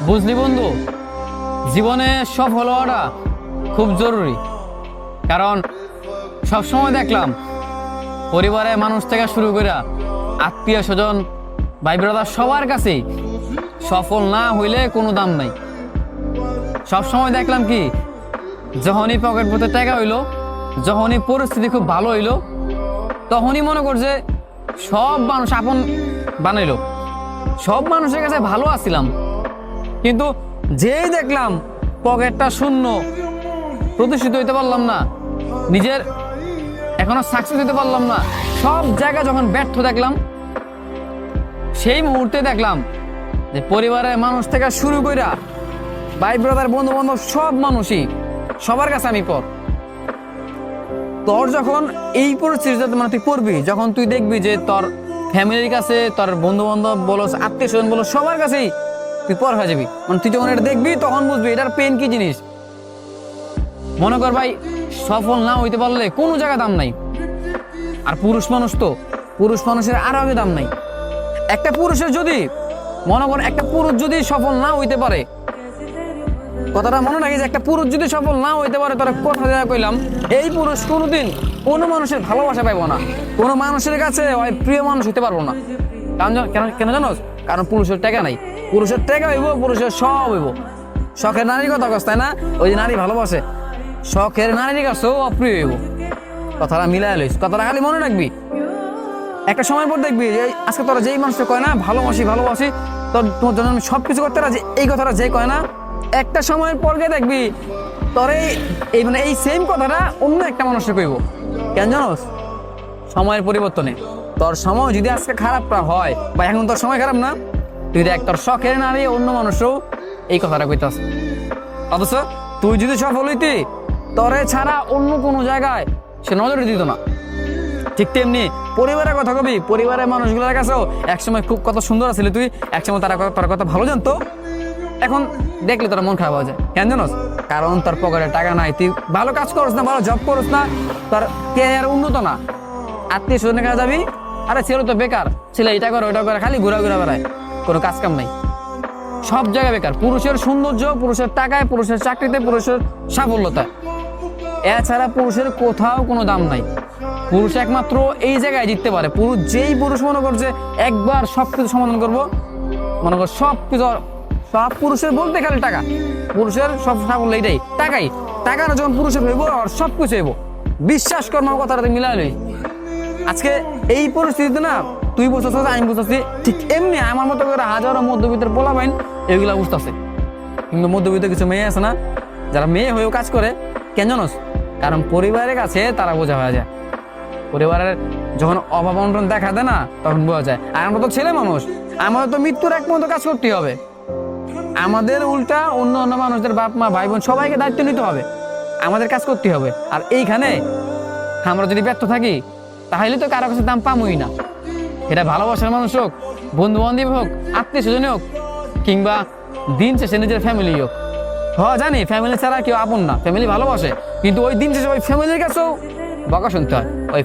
বুঝলি বন্ধু, জীবনে সফল হওয়াটা খুব জরুরি। কারণ সবসময় দেখলাম পরিবারের মানুষ থেকে শুরু করে আত্মীয় স্বজন ভাই ব্রাদার সবার কাছেই সফল না হইলে কোনো দাম নাই। সবসময় দেখলাম কি, যখনই পকেট পথে টাকা হইলো, যখনই পরিস্থিতি খুব ভালো হইলো, তখনই মনে করছে সব মানুষ আপন বানাইলো, সব মানুষের কাছে ভালো আছিলাম। কিন্তু যেই দেখলাম পকেটটা শূন্য, প্রতিষ্ঠিত হইতে পারলাম না, নিজের এখনো সাকসেস হইতে পারলাম না, সব জায়গায় যখন ব্যর্থ দেখলাম, সেই মুহূর্তে দেখলাম যে পরিবারের মানুষ থেকে শুরু কইরা ভাই ব্রাদার বন্ধু বান্ধব সব মানুষই, সবার কাছে আমি পর। তোর যখন এই পরিস্থিতিতে মানে তুই পড়বি, যখন তুই দেখবি যে তোর ফ্যামিলির কাছে, তোর বন্ধু বান্ধব বলো, আত্মীয় স্বজন বলো, সবার কাছেই তুই পর হয়ে যাবি। মানে তুই যখন এটা দেখবি তখন বুঝবি এটার পেন কি জিনিস। মনে কর ভাই, সফল না হইতে পারলে কোনো জায়গায় দাম নাই। আর পুরুষ মানুষ তো, পুরুষ মানুষের আরো আগে দাম নাই। একটা পুরুষের যদি মনে কর, একটা পুরুষ যদি সফল না হইতে পারে, কথাটা মনে রাখি যে একটা পুরুষ যদি সফল না হইতে পারে, তারা কথা দেওয়া কইলাম, এই পুরুষ কোনোদিন কোনো মানুষের ভালোবাসা পাইব না, কোনো মানুষের কাছে ওই প্রিয় মানুষ হইতে পারবো না। কারণ কেন জানোস? কারণ পুরুষের টাকা নাই। পুরুষের টাকা হইব, পুরুষের সব হইব। শখের নারীর কথা কস, তাই না? ওই যে নারী ভালোবাসে, শখের নারীর কাছেও অপ্রিয় হইব। কথাটা মিলাই লইস, কথাটা খালি মনে রাখবি। একটা সময় পর দেখবি যে আজকে তোরা যেই মানুষটা কয় না ভালোবাসি ভালোবাসি, তোর তোমার জন্য আমি সবকিছু করতে রাজি, এই কথাটা যে কয় না, একটা সময়ের পর গিয়ে দেখবি তোর এই মানে এই সেম কথাটা অন্য একটা মানুষকে কইব। কেন জানোস? সময়ের পরিবর্তনে তোর সময় যদি আজকে খারাপটা হয়, বা এখন তোর সময় খারাপ না, তুই দেখ তোর শখের নারী অন্য মানুষও এই কথাটা কইতাস। অথচ তুই যদি সফল হইতি, তোরে ছাড়া অন্য কোনো জায়গায় সে নজরে দিত না। ঠিক তেমনি পরিবারের কথা কবি, পরিবারের মানুষগুলোর কাছেও একসময় খুব কত সুন্দর আছিলি তুই, একসময় তোর কথা ভালো জানতো, এখন দেখলে তোর মন খারাপ হয়ে যায়। কেন জানোস? কারণ তোর পকেটে টাকা নাই, তুই ভালো কাজ করছ না, ভালো জব করছ না, তোর ক্যারিয়ার উন্নত না। আত্মীয় স্বজনের কাছে যাবি, আরে ছেলে তো বেকার, ছেলে এটা করে ওইটা করে, খালি ঘুরা বেড়ায়, কোনো কাজ কাম নাই, সব জায়গায় বেকার। পুরুষের সৌন্দর্য, পুরুষের টাকায়, পুরুষের চাকরিতে, পুরুষের সাফল্যতায়, এছাড়া পুরুষের কোথাও কোনো দাম নাই। পুরুষ একমাত্র এই জায়গায় জিততে পারে। পুরুষ যেই পুরুষ মনে করছে একবার সবকিছু সমাধান করবো, মনে কর সবকিছু, সব পুরুষের বলতে খালি টাকা, পুরুষের সব সাফল্য এইটাই, টাকাই। টাকা না যখন পুরুষের হইব, আর সবকিছু হইব। বিশ্বাস কর, আমার কথাটা মিলাই লই। আজকে এই পরিস্থিতিতে না, তুই বুঝতেছ, আমি বুঝতেছি, ঠিক এমনি আমার মতো করে হাজারো মধ্যবিত্তের পোলা বাইন এগুলা বুঝতেছে। কিন্তু মধ্যবিত্ত কিছু মেয়ে আছে না, যারা মেয়ে হয়েও কাজ করে। কেন জানোস? কারণ পরিবারের কাছে তারা বোঝা হয়ে যায়। পরিবারের যখন অভাব অনটন দেখা দেয় না, তখন বোঝা যায়। আর আমরা তো ছেলে মানুষ, আমাদের তো মৃত্যুর এক পর্যন্ত কাজ করতেই হবে। আমাদের উল্টা অন্য অন্য মানুষদের বাপ মা ভাই বোন সবাইকে দায়িত্ব নিতে হবে, আমাদের কাজ করতে হবে। আর এইখানে আমরা যদি ব্যর্থ থাকি, তাহলে তো কারো কাছে দাম পামই না। এটা ভালোবাসার মানুষ হোক, বন্ধু বান্ধব হোক, আত্মীয় স্বজন হোক, কিংবা দিন শেষে নিজের ফ্যামিলি হোক। হ্যাঁ জানি ফ্যামিলি ছাড়া কেউ আপন না, ফ্যামিলি ভালোবাসে, কিন্তু ওই দিন শেষে ওই ফ্যামিলির কাছেও বকা শুনতে হয়, ওই